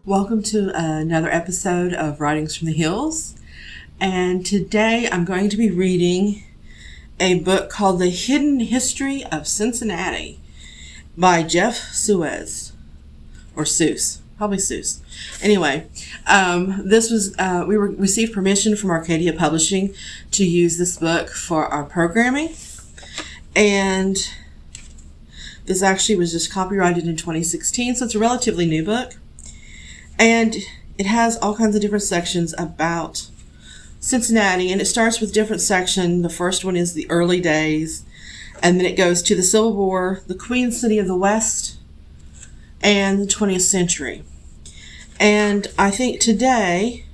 Welcome to another episode of Writings from the Hills, and today I'm going to be reading a book called The Hidden History of Cincinnati by Jeff Suess, or Suess, probably Suess. Anyway, this was we received permission from Arcadia Publishing to use this book for our programming, and this actually was just copyrighted in 2016, so it's a relatively new book. And it has all kinds of different sections about Cincinnati, and it starts with different sections. The first one is the early days, and then it goes to the Civil War, the Queen City of the West, and the 20th century. And I think today,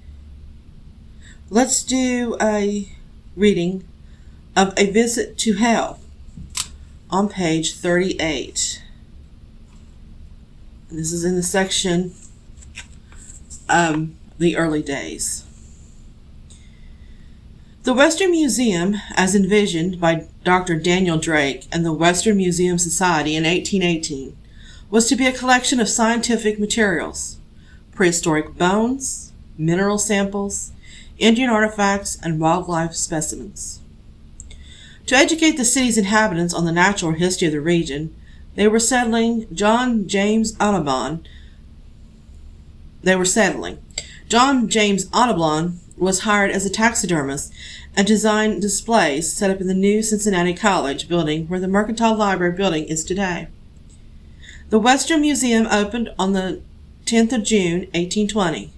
let's do a reading of A Visit to Hell on page 38. And this is in the section the early days. The Western Museum, as envisioned by Dr. Daniel Drake and the Western Museum Society in 1818, was to be a collection of scientific materials, prehistoric bones, mineral samples, Indian artifacts, and wildlife specimens. To educate the city's inhabitants on the natural history of the region, they were settling. John James Audubon was hired as a taxidermist and designed displays set up in the new Cincinnati College building where the Mercantile Library building is today. The Western Museum opened on the 10th of June, 1820,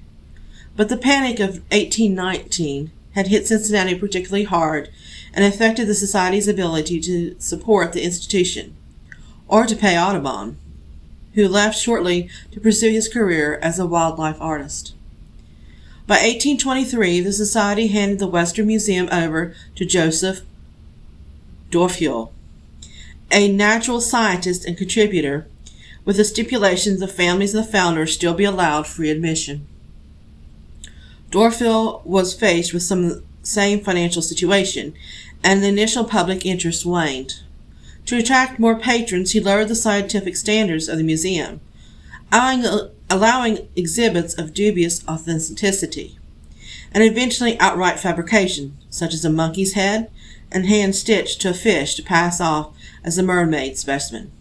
but the Panic of 1819 had hit Cincinnati particularly hard and affected the Society's ability to support the institution, or to pay Audubon, who left shortly to pursue his career as a wildlife artist. By 1823, the Society handed the Western Museum over to Joseph Dorfield, a natural scientist and contributor, with the stipulation the families of the founders still be allowed free admission. Dorfield was faced with some same financial situation, and the initial public interest waned. To attract more patrons, he lowered the scientific standards of the museum, allowing exhibits of dubious authenticity, and eventually outright fabrication, such as a monkey's head and hand stitched to a fish to pass off as a mermaid specimen.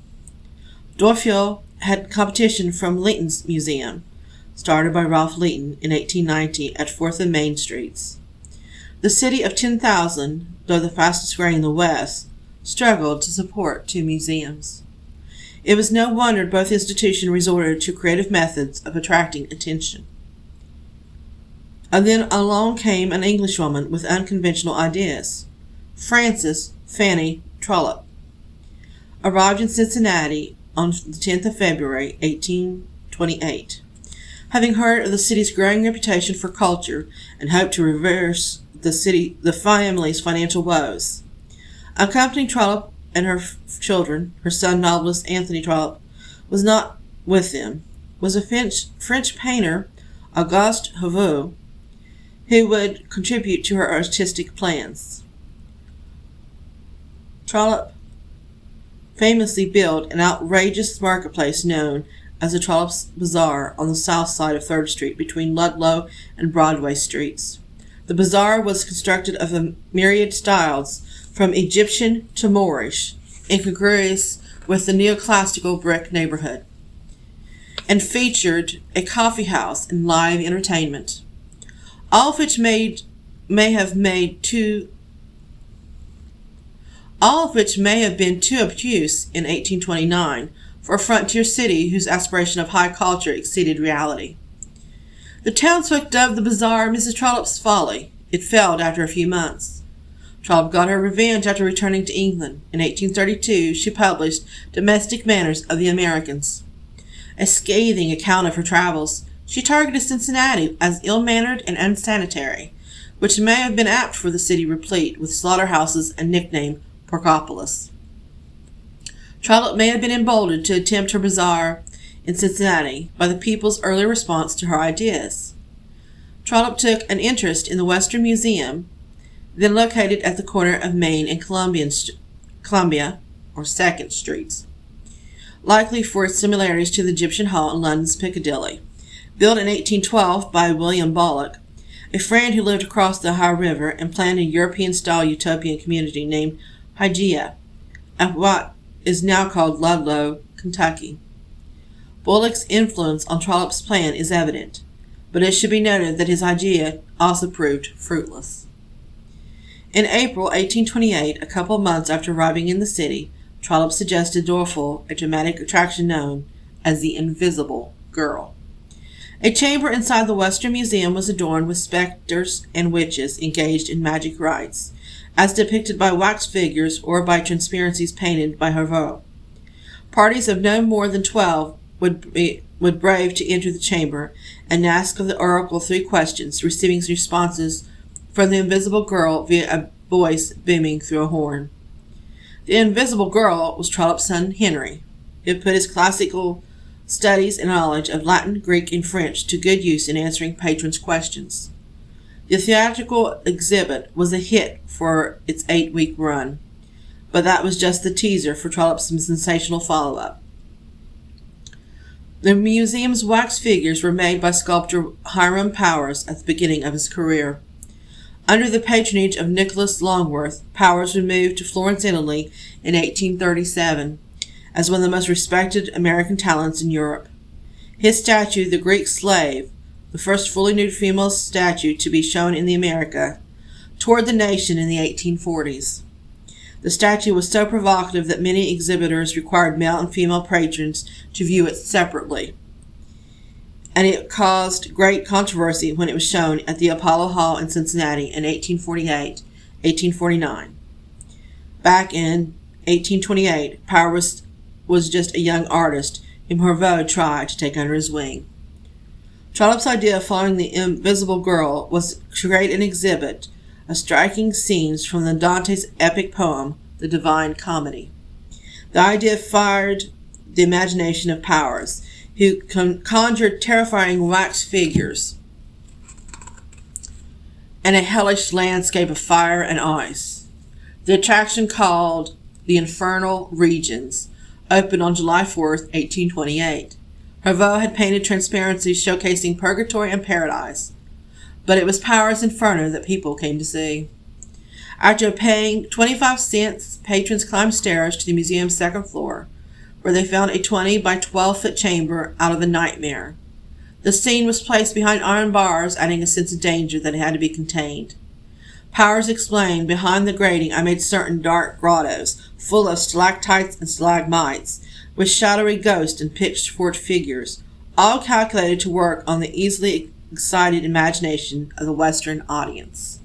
Dorfield had competition from Leighton's Museum, started by Ralph Leighton in 1890 at 4th and Main Streets. The city of 10,000, though the fastest growing in the West, struggled to support two museums. It was no wonder both institutions resorted to creative methods of attracting attention. And then along came an Englishwoman with unconventional ideas. Frances Fannie Trollope arrived in Cincinnati on the 10th of February, 1828, having heard of the city's growing reputation for culture and hoped to reverse the family's financial woes. Accompanying Trollope and her children, her son novelist Anthony Trollope was not with them, was a French painter, Auguste Haveux, who would contribute to her artistic plans. Trollope famously built an outrageous marketplace known as the Trollope's Bazaar on the south side of 3rd Street between Ludlow and Broadway streets. The bazaar was constructed of a myriad styles, from Egyptian to Moorish, incongruous with the neoclassical brick neighborhood, and featured a coffee house and live entertainment, all of which may have been too obtuse in 1829 for a frontier city whose aspiration of high culture exceeded reality. The townsfolk dubbed the bazaar Mrs. Trollope's Folly. It failed after a few months. Trollope got her revenge after returning to England. In 1832, she published Domestic Manners of the Americans, a scathing account of her travels. She targeted Cincinnati as ill-mannered and unsanitary, which may have been apt for the city replete with slaughterhouses and nicknamed Porkopolis. Trollope may have been emboldened to attempt her bazaar in Cincinnati by the people's early response to her ideas. Trollope took an interest in the Western Museum, then located at the corner of Main and Columbia, or 2nd Streets, likely for its similarities to the Egyptian Hall in London's Piccadilly, Built in 1812 by William Bullock, a friend who lived across the Ohio River and planned a European-style utopian community named Hygeia, at what is now called Ludlow, Kentucky. Bullock's influence on Trollope's plan is evident, but it should be noted that his idea also proved fruitless. In April 1828, a couple of months after arriving in the city, Trollope suggested Dorfel a dramatic attraction known as the Invisible Girl. A chamber inside the Western Museum was adorned with specters and witches engaged in magic rites, as depicted by wax figures or by transparencies painted by Hervaux. Parties of no more than 12 would brave to enter the chamber and ask of the oracle 3 questions, receiving responses from the invisible girl via a voice booming through a horn. The invisible girl was Trollope's son Henry, who put his classical studies and knowledge of Latin, Greek, and French to good use in answering patrons' questions. The theatrical exhibit was a hit for its 8-week run, but that was just the teaser for Trollope's sensational follow-up. The museum's wax figures were made by sculptor Hiram Powers at the beginning of his career. Under the patronage of Nicholas Longworth, Powers would move to Florence, Italy in 1837 as one of the most respected American talents in Europe. His statue, The Greek Slave, the first fully nude female statue to be shown in America, toured the nation in the 1840s. The statue was so provocative that many exhibitors required male and female patrons to view it separately, and it caused great controversy when it was shown at the Apollo Hall in Cincinnati in 1848-1849. Back in 1828, Powers was just a young artist whom Hervaux tried to take under his wing. Trollope's idea of following the Invisible Girl was to create an exhibit of striking scenes from the Dante's epic poem, The Divine Comedy. The idea fired the imagination of Powers, who conjured terrifying wax figures and a hellish landscape of fire and ice. The attraction, called the Infernal Regions, opened on July 4th, 1828. Hervaux had painted transparencies showcasing purgatory and paradise, but it was Powers' Inferno that people came to see. After paying 25 cents, patrons climbed stairs to the museum's second floor, where they found a 20 by 12-foot chamber out of a nightmare. The scene was placed behind iron bars, adding a sense of danger that had to be contained. Powers explained, "Behind the grating I made certain dark grottos, full of stalactites and stalagmites, with shadowy ghosts and pitchfork figures, all calculated to work on the easily excited imagination of the Western audience."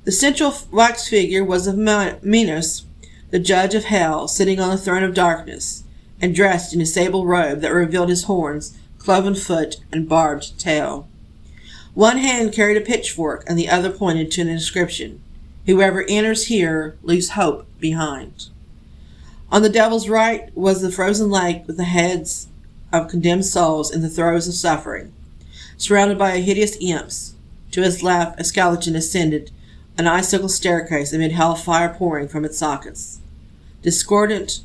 The central wax figure was of Minos, the judge of hell, sitting on the throne of darkness, and dressed in a sable robe that revealed his horns, cloven foot, and barbed tail. One hand carried a pitchfork, and the other pointed to an inscription, "Whoever enters here leaves hope behind." On the devil's right was the frozen lake with the heads of condemned souls in the throes of suffering, surrounded by hideous imps. To his left, a skeleton ascended an icicle staircase amid hellfire pouring from its sockets. Discordant,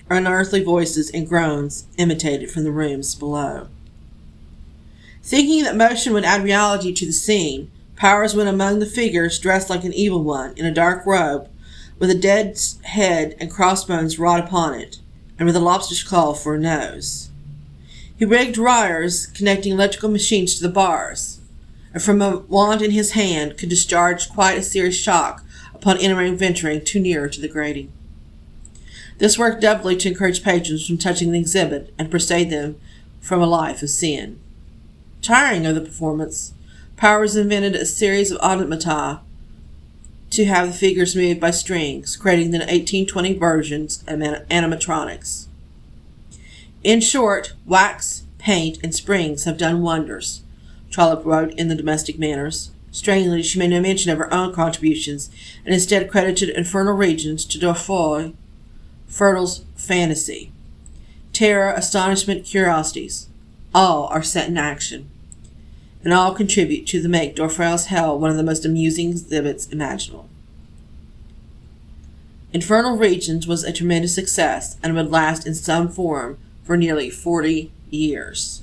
unearthly voices and groans imitated from the rooms below. Thinking that motion would add reality to the scene, Powers went among the figures dressed like an evil one in a dark robe, with a dead's head and crossbones wrought upon it, and with a lobster's claw for a nose. He rigged wires connecting electrical machines to the bars, and from a wand in his hand could discharge quite a serious shock upon venturing too near to the grating. This worked doubly to encourage patrons from touching the exhibit and persuade them from a life of sin. Tiring of the performance, Powers invented a series of automata to have the figures moved by strings, creating the 1820 versions of animatronics. In short, wax, paint, and springs have done wonders, Trollope wrote in the Domestic Manners. Strangely, she made no mention of her own contributions, and instead credited Infernal Regions to Dorfel, Fertel's fantasy. Terror, astonishment, curiosities, all are set in action, and all contribute to make Dorfel's Hell one of the most amusing exhibits imaginable. Infernal Regions was a tremendous success and would last in some form for nearly 40 years.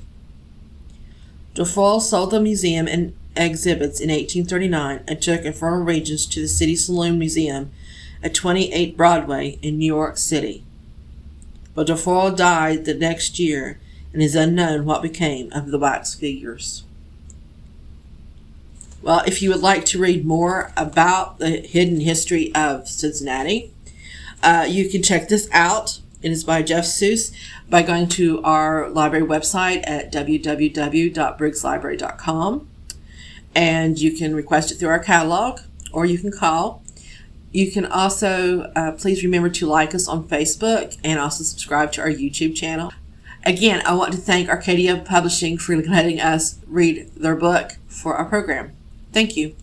Dufour sold the museum and exhibits in 1839 and took Infernal Regions to the City Saloon Museum at 28 Broadway in New York City. But Dufour died the next year, and it is unknown what became of the wax figures. Well, if you would like to read more about the hidden history of Cincinnati, you can check this out. It is by Jeff Suess by going to our library website at www.briggslibrary.com. And you can request it through our catalog, or you can call. You can also, please remember to like us on Facebook and also subscribe to our YouTube channel. Again, I want to thank Arcadia Publishing for letting us read their book for our program. Thank you.